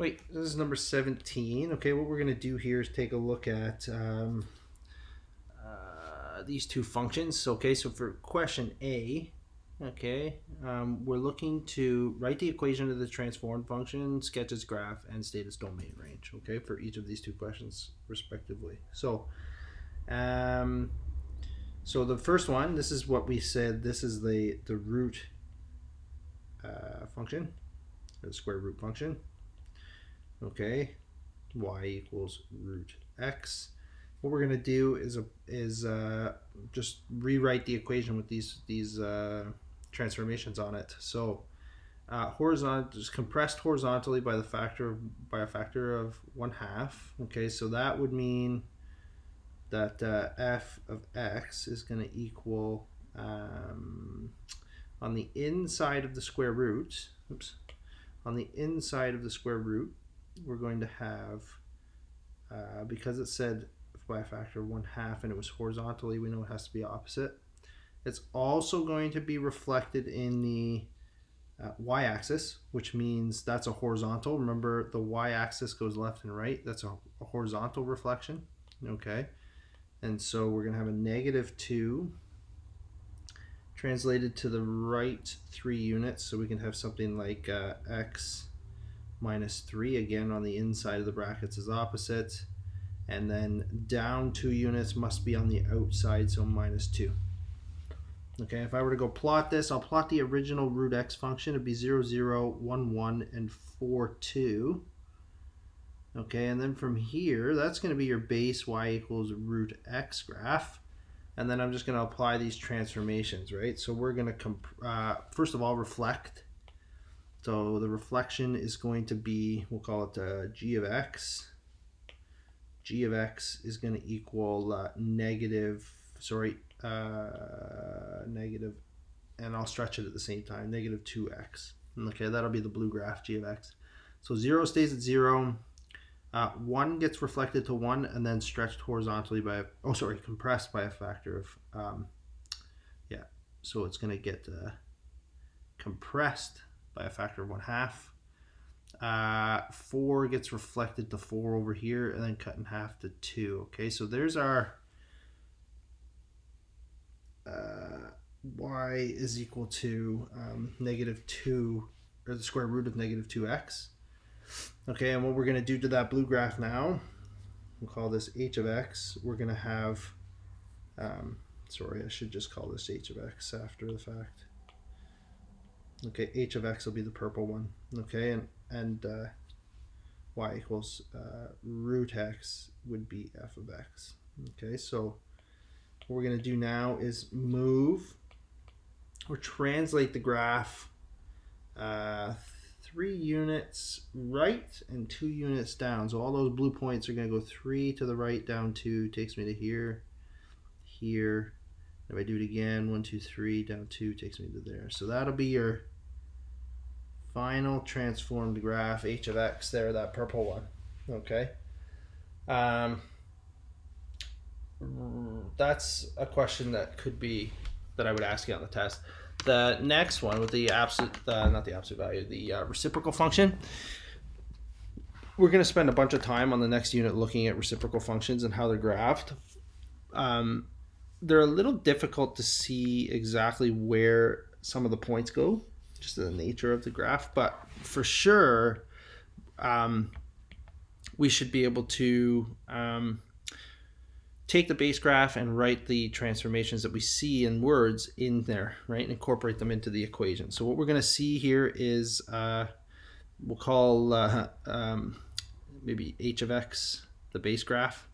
Wait, this is number 17. Okay, what we're going to do here is take a look at these two functions. Okay, so for question A, okay, we're looking to write the equation of the transformed function, sketch its graph, and state its domain range. Okay, for each of these two questions respectively. So the first one, this is what we said. This is the root function, the square root function. Okay, y equals root x. What we're going to do is just rewrite the equation with these transformations on it. So horizontal, just compressed horizontally by a factor of 1/2. Okay, so that would mean that f of x is going to equal on the inside of the square root. On the inside of the square root, we're going to have because it said by a factor of 1/2 and it was horizontally, we know it has to be opposite. It's also going to be reflected in the y-axis, which means that's a horizontal. Remember, the y-axis goes left and right. That's a horizontal reflection. Okay, and so we're going to have a -2 translated to the right 3 units, so we can have something like x minus 3, again on the inside of the brackets is opposite, and then down 2 units must be on the outside, so -2. Okay, if I were to go plot this, I'll plot the original root x function. It'd be 0, 0, 1, 1, and 4, 2. Okay, and then from here, that's going to be your base y equals root x graph. And then I'm just going to apply these transformations, right? So we're going to, first of all, reflect. So the reflection is going to be, we'll call it g of x. G of x is going to equal negative, and I'll stretch it at the same time, -2x. Okay, that'll be the blue graph, g of x. So 0 stays at 0. 1 gets reflected to 1 and then stretched horizontally by, compressed by a factor of, so it's going to get compressed by a factor of 1/2. 4 gets reflected to 4 over here and then cut in half to 2. Okay, so there's our y is equal to -2, or the square root of -2x. Okay, and what we're going to do to that blue graph now, we'll call this h of x. We're going to have, I should just call this h of x after the fact. Okay, h of x will be the purple one. Okay, and y equals root x would be f of x. Okay, so what we're going to do now is move or translate the graph 3 units right and 2 units down. So all those blue points are going to go 3 to the right, down 2, takes me to here, here. If I do it again, 1, 2, 3, down 2, takes me to there. So that'll be your final transformed graph, h of x there, that purple one. Okay. That's a question that I would ask you on the test. The next one with the not the absolute value, the reciprocal function. We're going to spend a bunch of time on the next unit looking at reciprocal functions and how they're graphed. They're a little difficult to see exactly where some of the points go, just the nature of the graph, but for sure we should be able to take the base graph and write the transformations that we see in words in there, right, and incorporate them into the equation. So what we're going to see here is we'll call maybe h of x the base graph.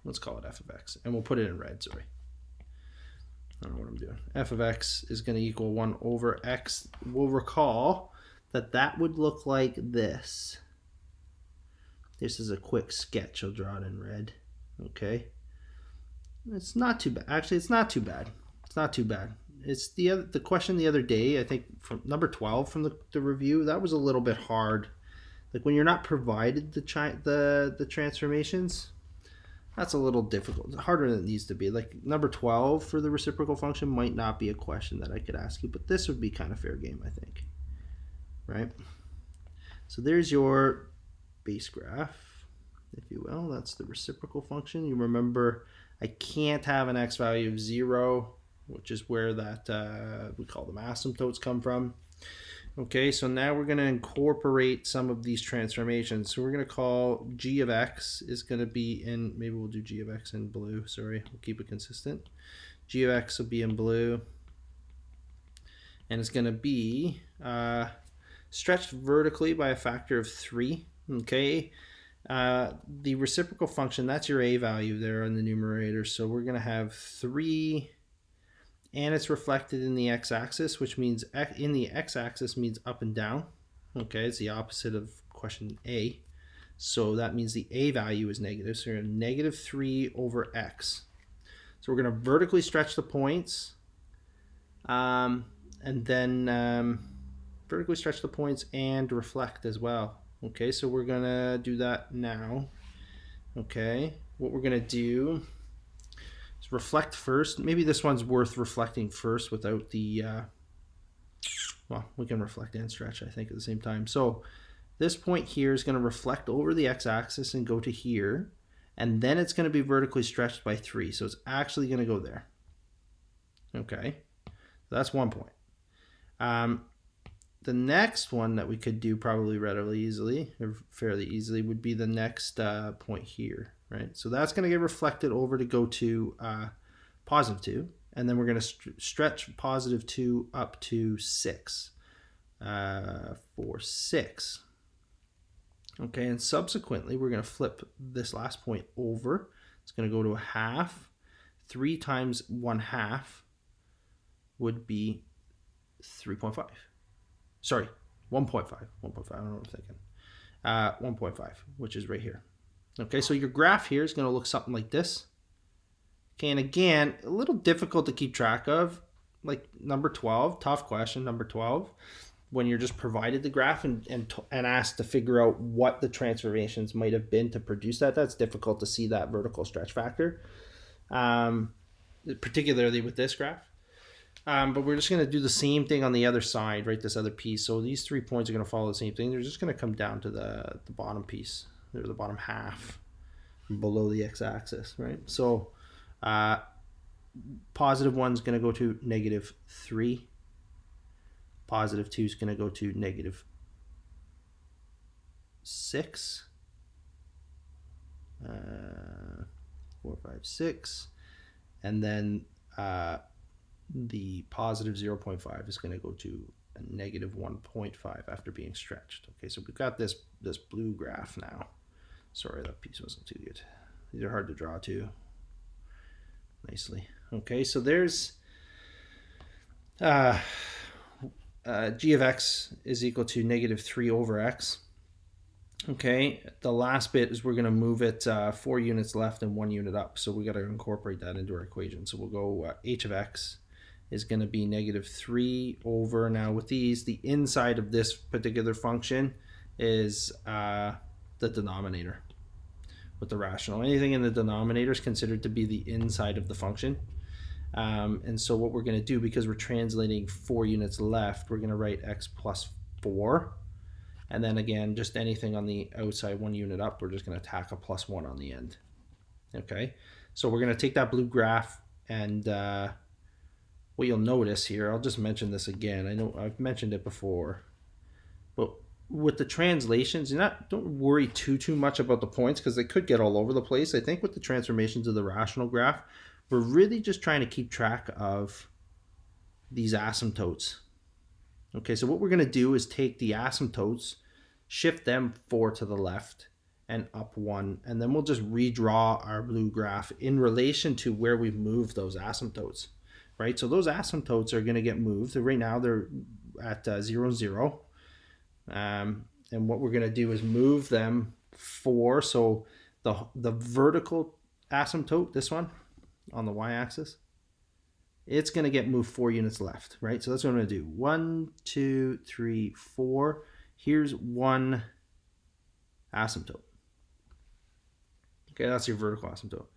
Let's call it f of x, and we'll put it in red. I don't know what I'm doing. F of x is going to equal 1 over x. We'll recall that would look like this. This is a quick sketch. I'll draw it in red. Okay. It's not too bad. Actually, it's not too bad. It's not too bad. It's the question the other day, I think from number 12 from the review, that was a little bit hard. Like when you're not provided the transformations, that's a little difficult, harder than it needs to be. Like number 12 for the reciprocal function might not be a question that I could ask you, but this would be kind of fair game, I think. Right? So there's your base graph, if you will. That's the reciprocal function. You remember I can't have an x value of 0, which is where that we call them asymptotes come from. Okay, so now we're going to incorporate some of these transformations. So we're going to call g of x is going to be in, maybe we'll do g of x in blue. Sorry, we'll keep it consistent. G of x will be in blue. And it's going to be stretched vertically by a factor of 3. Okay, the reciprocal function, that's your a value there on the numerator. So we're going to have 3, and it's reflected in the x-axis, which means in the x-axis means up and down. Okay, it's the opposite of question A. So that means the a value is negative. So we're going to negative 3 over x. So we're going to vertically stretch the points, and then vertically stretch the points and reflect as well. Okay, so we're going to do that now. Okay, what we're going to do is reflect first. Maybe this one's worth reflecting first without the, well, we can reflect and stretch, I think, at the same time. So this point here is going to reflect over the x-axis and go to here, and then it's going to be vertically stretched by 3. So it's actually going to go there. Okay, so that's one point. The next one that we could do probably readily easily, or fairly easily, would be the next point here, right? So that's going to get reflected over to go to positive 2, and then we're going to stretch positive 2 up to 6 for 6. Okay, and subsequently we're going to flip this last point over. It's going to go to a half. 3 times 1/2 would be 3.5. Sorry, 1.5. 1.5, I don't know what I'm thinking. 1.5, which is right here. Okay, so your graph here is going to look something like this. Okay, and again, a little difficult to keep track of, like number 12, tough question, number 12, when you're just provided the graph and asked to figure out what the transformations might have been to produce that. That's difficult to see that vertical stretch factor, particularly with this graph. But we're just going to do the same thing on the other side, right? This other piece. So these 3 points are going to follow the same thing. They're just going to come down to the bottom piece. They're the bottom half below the x-axis, right? So positive 1 is going to go to negative 3. Positive 2 is going to go to negative 6. 4, 5, 6. And then the positive 0.5 is going to go to a negative 1.5 after being stretched. Okay, so we've got this blue graph now. Sorry, that piece wasn't too good. These are hard to draw too nicely. Okay, so there's g of x is equal to negative 3 over x. Okay, the last bit is we're going to move it 4 units left and 1 unit up. So we got to incorporate that into our equation. So we'll go h of x is going to be negative 3 over, now with these, the inside of this particular function is the denominator with the rational. Anything in the denominator is considered to be the inside of the function. And so what we're going to do, because we're translating 4 units left, we're going to write x plus 4. And then again, just anything on the outside 1 unit up, we're just going to tack a plus 1 on the end. Okay, so we're going to take that blue graph, and what you'll notice here, I'll just mention this again. I know I've mentioned it before, but with the translations, don't worry too much about the points, because they could get all over the place. I think with the transformations of the rational graph, we're really just trying to keep track of these asymptotes. Okay, so what we're going to do is take the asymptotes, shift them 4 to the left and up 1, and then we'll just redraw our blue graph in relation to where we've moved those asymptotes, right? So those asymptotes are going to get moved. Right now they're at 0, 0. And what we're going to do is move them 4. So the vertical asymptote, this one on the y-axis, it's going to get moved 4 units left, right? So that's what I'm going to do. 1, 2, 3, 4. Here's 1 asymptote. Okay, that's your vertical asymptote.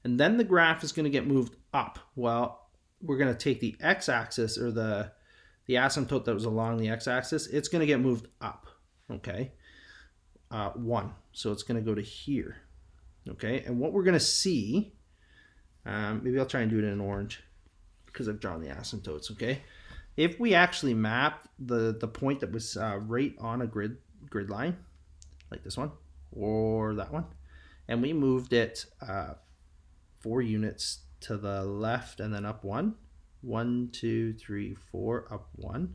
And then the graph is going to get moved up. Well, we're going to take the x-axis, or the asymptote that was along the x-axis. It's going to get moved up, okay? 1. So it's going to go to here. Okay, and what we're going to see, maybe I'll try and do it in orange because I've drawn the asymptotes. Okay, if we actually map the point that was right on a grid line, like this one or that one, and we moved it 4 units to the left and then up 1, 1, 2, 3, 4, up 1.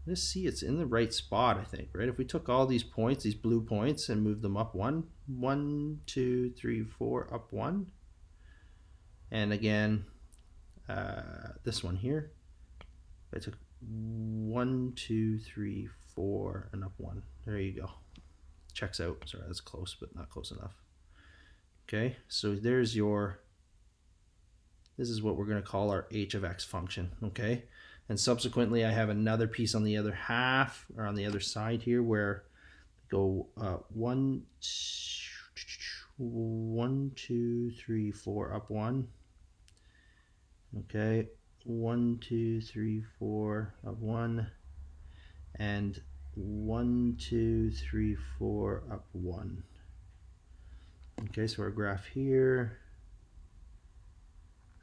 Let's see, it's in the right spot, I think, right? If we took all these points, these blue points, and moved them up 1, 1, 2, 3, 4, up 1, and again, this one here, I took 1, 2, 3, 4, and up 1. There you go. Checks out. Sorry, that's close, but not close enough. Okay, so there's your, this is what we're going to call our h of x function, okay? And subsequently, I have another piece on the other half, or on the other side here, where go 1, 2, 3, 4, up 1. Okay, 1, 2, 3, 4, up 1, and 1, 2, 3, 4, up 1. Okay, so our graph here,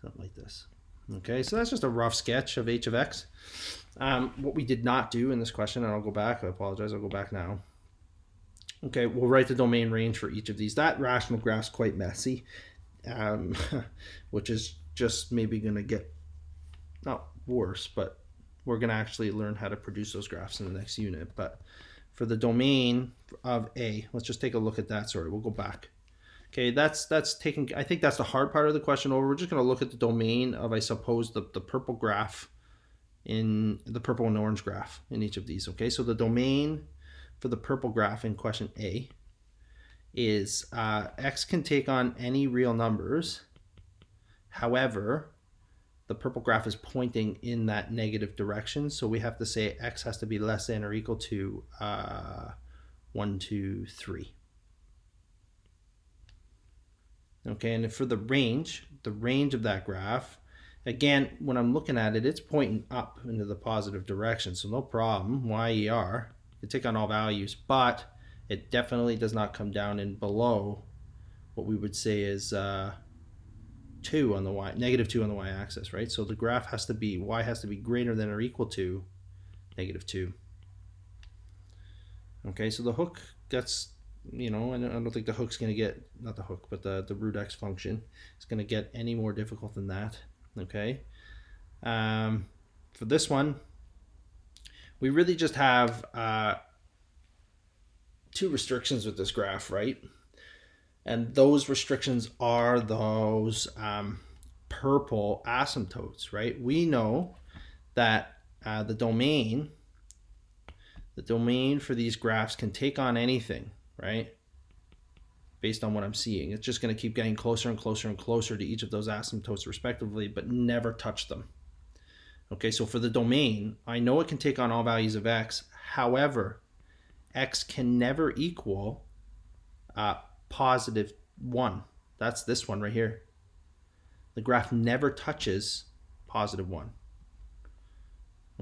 something like this. Okay, so that's just a rough sketch of h of x. What we did not do in this question, and I'll go back, I apologize, I'll go back now. Okay, we'll write the domain range for each of these. That rational graph's quite messy, which is just maybe going to get, not worse, but we're going to actually learn how to produce those graphs in the next unit. But for the domain of A, let's just take a look at that. Sorry, we'll go back. Okay, that's taking, I think that's the hard part of the question over. We're just going to look at the domain of, I suppose, the purple graph, in the purple and orange graph in each of these. Okay, so the domain for the purple graph in question A is x can take on any real numbers. However, the purple graph is pointing in that negative direction, so we have to say x has to be less than or equal to 1, 2, 3. Okay, and for the range of that graph, again, when I'm looking at it, it's pointing up into the positive direction, so no problem, YER, you can take on all values, but it definitely does not come down in below what we would say is 2 on the y, negative 2 on the y-axis, right? So the graph has to be, y has to be greater than or equal to negative 2. Okay, so the hook gets, you know, I don't think the hook's going to get, not the hook, but the root x function is going to get any more difficult than that. Okay, for this one, we really just have 2 restrictions with this graph, right? And those restrictions are those purple asymptotes, right? We know that the domain for these graphs can take on anything, right? Based on what I'm seeing. It's just going to keep getting closer and closer and closer to each of those asymptotes respectively, but never touch them. Okay, so for the domain, I know it can take on all values of x. However, x can never equal positive 1. That's this one right here. The graph never touches positive 1.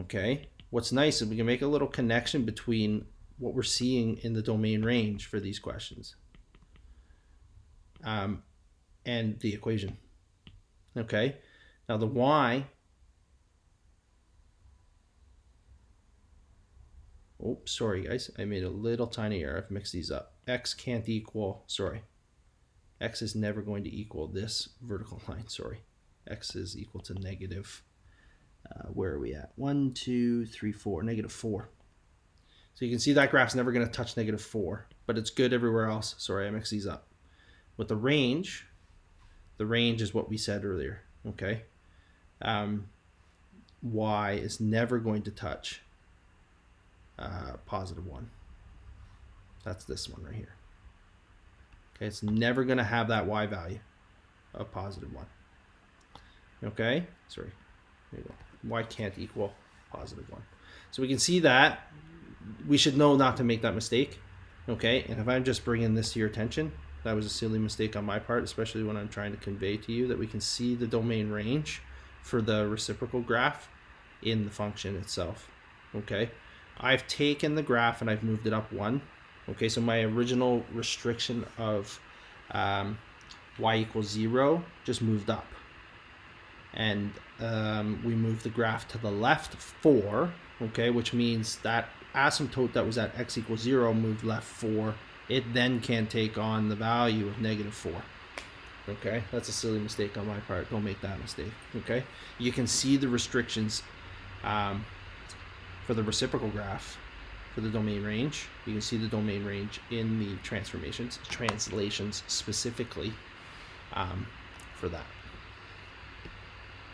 Okay, what's nice is we can make a little connection between what we're seeing in the domain range for these questions and the equation. Okay, now the y, oh, sorry guys, I made a little tiny error. I've mixed these up. X can't equal, sorry, x is never going to equal this vertical line, sorry. X is equal to negative, where are we at? 1, 2, 3, 4, negative 4. So you can see that graph's never going to touch negative 4, but it's good everywhere else. Sorry, I mixed these up. With the range is what we said earlier, okay? Y is never going to touch positive 1. That's this one right here. Okay, it's never going to have that y value of positive 1. Okay, sorry, there you go. Y can't equal positive 1. So we can see that. We should know not to make that mistake. Okay, and if I'm just bringing this to your attention, that was a silly mistake on my part, especially when I'm trying to convey to you that we can see the domain range for the reciprocal graph in the function itself. Okay, I've taken the graph and I've moved it up 1. Okay, so my original restriction of y equals 0 just moved up. And we moved the graph to the left 4, okay, which means that asymptote that was at x equals 0 moved left 4. It then can take on the value of negative 4. Okay, that's a silly mistake on my part. Don't make that mistake. Okay, you can see the restrictions for the reciprocal graph for the domain range. You can see the domain range in the translations specifically for that.